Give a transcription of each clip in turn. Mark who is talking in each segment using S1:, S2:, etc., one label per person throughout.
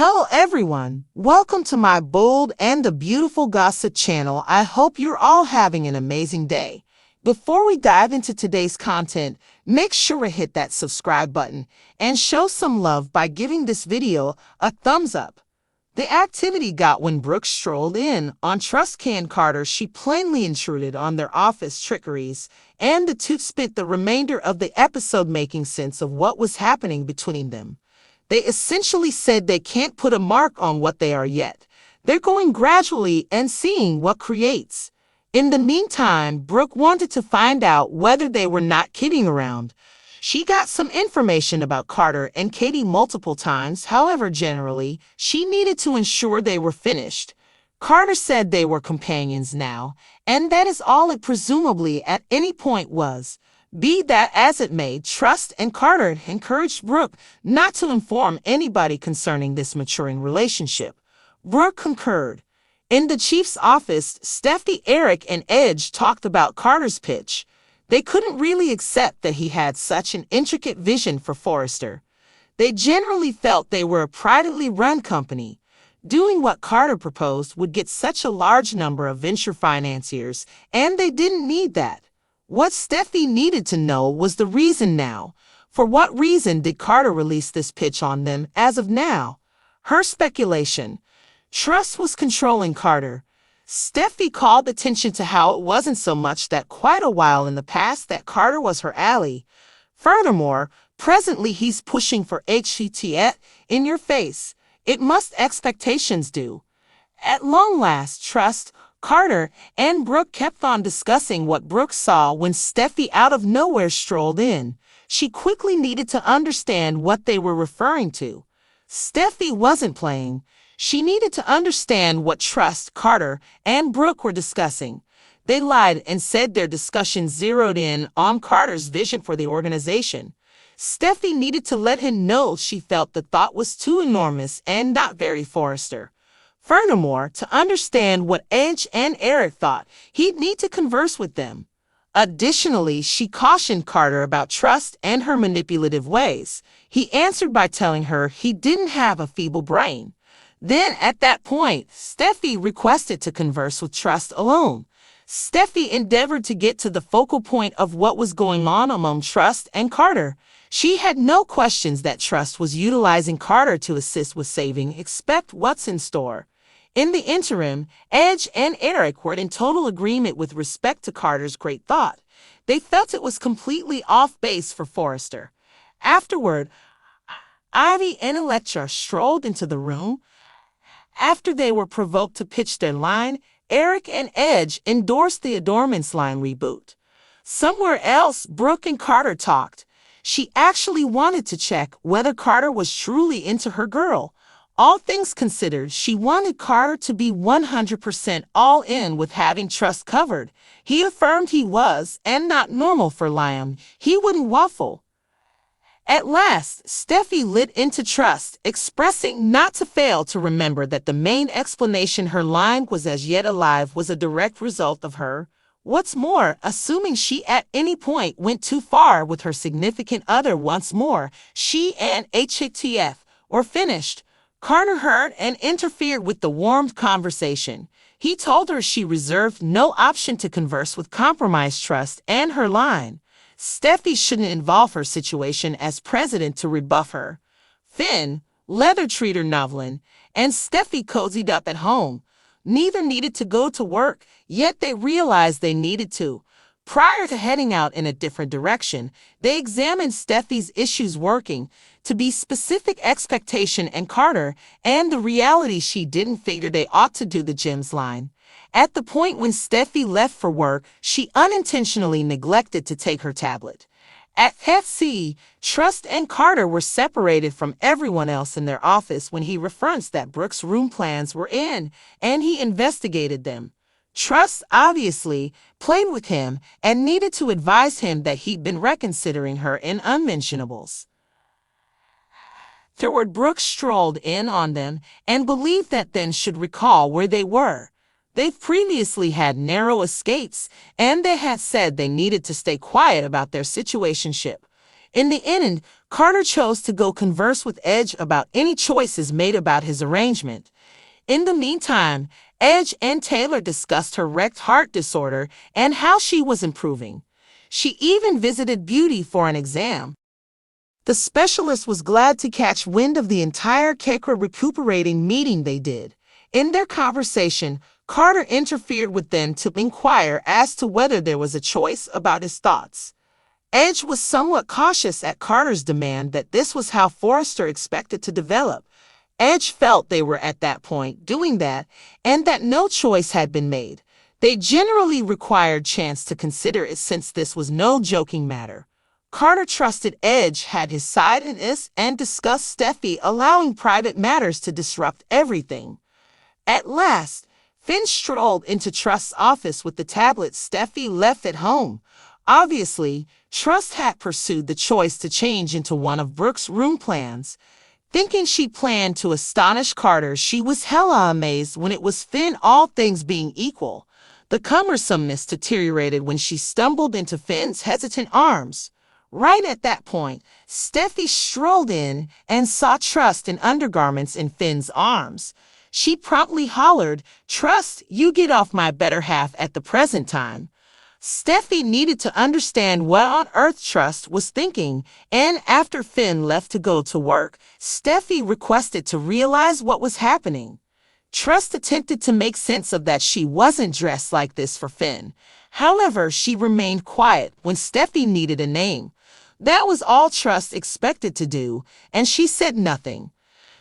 S1: Hello everyone, welcome to my bold and the beautiful gossip channel. I hope you're all having an amazing day. Before we dive into today's content, make sure to hit that subscribe button and show some love by giving this video a thumbs up. The activity got when Brooke strolled in on Trust and Carter. She plainly intruded on their office trickeries, and the two spent the remainder of the episode making sense of what was happening between them. They essentially said they can't put a mark on what they are yet. They're going gradually and seeing what creates. In the meantime, Brooke wanted to find out whether they were not kidding around. She got some information about Carter and Katie multiple times. However, generally, she needed to ensure they were finished. Carter said they were companions now, and that is all it presumably at any point was. Be that as it may, Trust and Carter encouraged Brooke not to inform anybody concerning this maturing relationship. Brooke concurred. In the chief's office, Steffi, Eric, and Edge talked about Carter's pitch. They couldn't really accept that he had such an intricate vision for Forrester. They generally felt they were a privately run company. Doing what Carter proposed would get such a large number of venture financiers, and they didn't need that. What Steffi needed to know was the reason now. For what reason did Carter release this pitch on them as of now? Her speculation. Trust was controlling Carter. Steffi called attention to how it wasn't so much that quite a while in the past that Carter was her ally. Furthermore, presently he's pushing for HCTF in your face. It must expectations do. At long last, Trust, Carter, and Brooke kept on discussing what Brooke saw when Steffi out of nowhere strolled in. She quickly needed to understand what they were referring to. Steffi wasn't playing. She needed to understand what Trust, Carter, and Brooke were discussing. They lied and said their discussion zeroed in on Carter's vision for the organization. Steffi needed to let him know she felt the thought was too enormous and not very Forrester. Furthermore, to understand what Edge and Eric thought, he'd need to converse with them. Additionally, she cautioned Carter about Trust and her manipulative ways. He answered by telling her he didn't have a feeble brain. Then, at that point, Steffi requested to converse with Trust alone. Steffi endeavored to get to the focal point of what was going on among Trust and Carter. She had no questions that Trust was utilizing Carter to assist with saving. Expect what's in store. In the interim, Edge and Eric were in total agreement with respect to Carter's great thought. They felt it was completely off base for Forrester. Afterward, Ivy and Electra strolled into the room. After they were provoked to pitch their line, Eric and Edge endorsed the Adornments line reboot. Somewhere else, Brooke and Carter talked. She actually wanted to check whether Carter was truly into her girl. All things considered, she wanted Carter to be 100% all in with having Trust covered. He affirmed he was, and not normal for Liam. He wouldn't waffle. At last, Steffi lit into Trust, expressing not to fail to remember that the main explanation her line was as yet alive was a direct result of her. What's more, assuming she at any point went too far with her significant other once more, she and HTF were finished. Carter heard and interfered with the warmed conversation. He told her she reserved no option to converse with compromised Trust and her line. Steffi shouldn't involve her situation as president to rebuff her. Finn, leather treater Novlin, and Steffi cozied up at home. Neither needed to go to work, yet they realized they needed to. Prior to heading out in a different direction, they examined Steffi's issues working, to be specific expectation and Carter, and the reality she didn't figure they ought to do the gyms line. At the point when Steffi left for work, she unintentionally neglected to take her tablet. At FC, Trust and Carter were separated from everyone else in their office when he referenced that Brooke's room plans were in, and he investigated them. Trust obviously played with him and needed to advise him that he'd been reconsidering her in unmentionables. Afterward, Brooke strolled in on them and believed that then should recall where they were. They've previously had narrow escapes, and they had said they needed to stay quiet about their situationship. In the end, Carter chose to go converse with Edge about any choices made about his arrangement. In the meantime, Edge and Taylor discussed her wrecked heart disorder and how she was improving. She even visited Beauty for an exam. The specialist was glad to catch wind of the entire Kekra recuperating meeting they did. In their conversation, Carter interfered with them to inquire as to whether there was a choice about his thoughts. Edge was somewhat cautious at Carter's demand that this was how Forrester expected to develop. Edge felt they were at that point doing that, and that no choice had been made. They generally required chance to consider it since this was no joking matter. Carter trusted Edge had his side in this and discussed Steffi allowing private matters to disrupt everything. At last, Finn strolled into Trust's office with the tablet Steffi left at home. Obviously, Trust had pursued the choice to change into one of Brooke's room plans. Thinking she planned to astonish Carter, she was hella amazed when it was Finn, all things being equal. The cumbersomeness deteriorated when she stumbled into Finn's hesitant arms. Right at that point, Steffi strolled in and saw Trust in undergarments in Finn's arms. She promptly hollered, "Trust, you get off my better half at the present time." Steffi needed to understand what on earth Trust was thinking, and after Finn left to go to work, Steffi requested to realize what was happening. Trust attempted to make sense of that she wasn't dressed like this for Finn. However, she remained quiet when Steffi needed a name. That was all Trust expected to do, and she said nothing.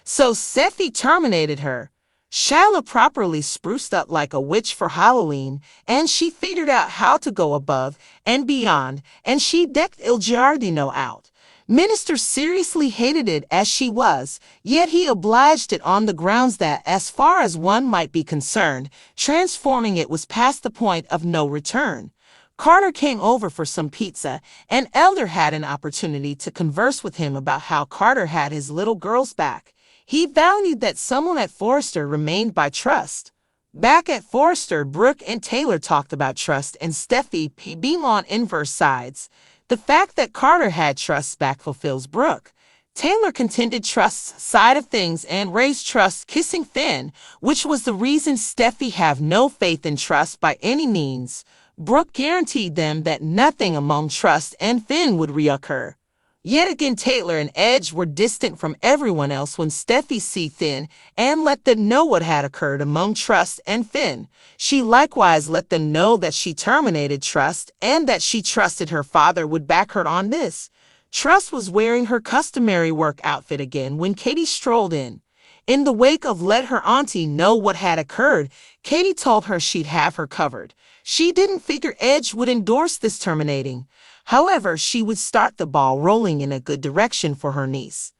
S1: So Steffi terminated her. Shala properly spruced up like a witch for Halloween, and she figured out how to go above and beyond, and she decked Il Giardino out. Minister seriously hated it as she was, yet he obliged it on the grounds that, as far as one might be concerned, transforming it was past the point of no return. Carter came over for some pizza, and Elder had an opportunity to converse with him about how Carter had his little girl's back. He valued that someone at Forrester remained by Trust. Back at Forrester, Brooke and Taylor talked about Trust and Steffi being on inverse sides. The fact that Carter had Trust's back fulfills Brooke. Taylor contended Trust's side of things and raised Trust kissing Finn, which was the reason Steffi have no faith in Trust by any means. Brooke guaranteed them that nothing among Trust and Finn would reoccur. Yet again, Taylor and Edge were distant from everyone else when Steffi see Finn and let them know what had occurred among Trust and Finn. She likewise let them know that she terminated Trust and that she trusted her father would back her on this. Trust was wearing her customary work outfit again when Katie strolled in. In the wake of let her auntie know what had occurred, Katie told her she'd have her covered. She didn't figure Edge would endorse this terminating. However, she would start the ball rolling in a good direction for her niece.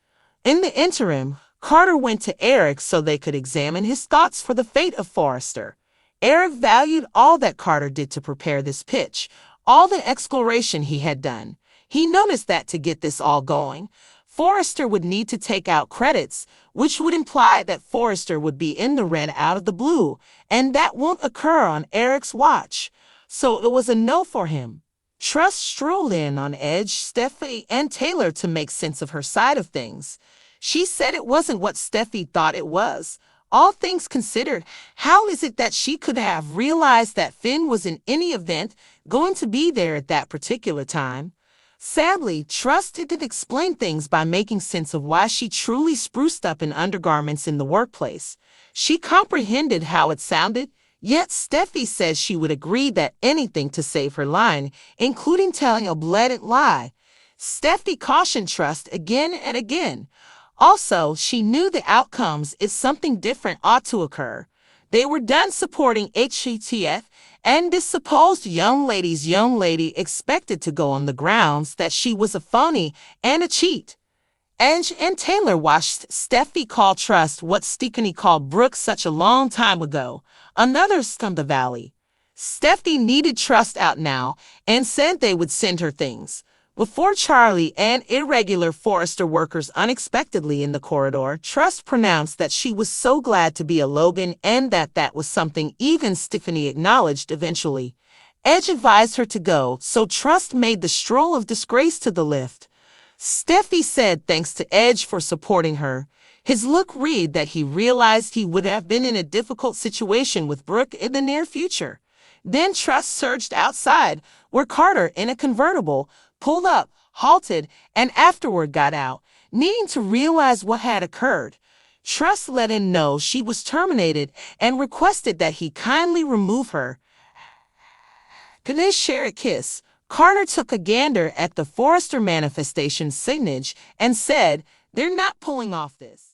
S1: In the interim, Carter went to Eric so they could examine his thoughts for the fate of Forrester. Eric valued all that Carter did to prepare this pitch, all the exploration he had done. He noticed that to get this all going, Forrester would need to take out credits, which would imply that Forrester would be in the red out of the blue, and that won't occur on Eric's watch. So it was a no for him. Trust strolled in on Edge, Steffi, and Taylor to make sense of her side of things. She said it wasn't what Steffi thought it was. All things considered, how is it that she could have realized that Finn was in any event going to be there at that particular time? Sadly, Trust didn't explain things by making sense of why she truly spruced up in undergarments in the workplace. She comprehended how it sounded, yet Steffi said she would agree that anything to save her line, including telling a blatant lie. Steffi cautioned Trust again and again. Also, she knew the outcomes if something different ought to occur. They were done supporting HCTF, and this supposed young lady expected to go on the grounds that she was a phony and a cheat. Edge and Taylor watched Steffi call Trust what Stickney called Brooke such a long time ago, another scum the valley. Steffi needed Trust out now and said they would send her things. Before Charlie and irregular Forrester workers unexpectedly in the corridor, Trust pronounced that she was so glad to be a Logan and that was something even Stephanie acknowledged eventually. Edge advised her to go, so Trust made the stroll of disgrace to the lift. Steffi said thanks to Edge for supporting her. His look read that he realized he would have been in a difficult situation with Brooke in the near future. Then Trust surged outside, where Carter, in a convertible, pulled up, halted, and afterward got out, needing to realize what had occurred. Trust let him know she was terminated and requested that he kindly remove her. Could they share a kiss? Carter took a gander at the Forrester manifestation signage and said, "They're not pulling off this."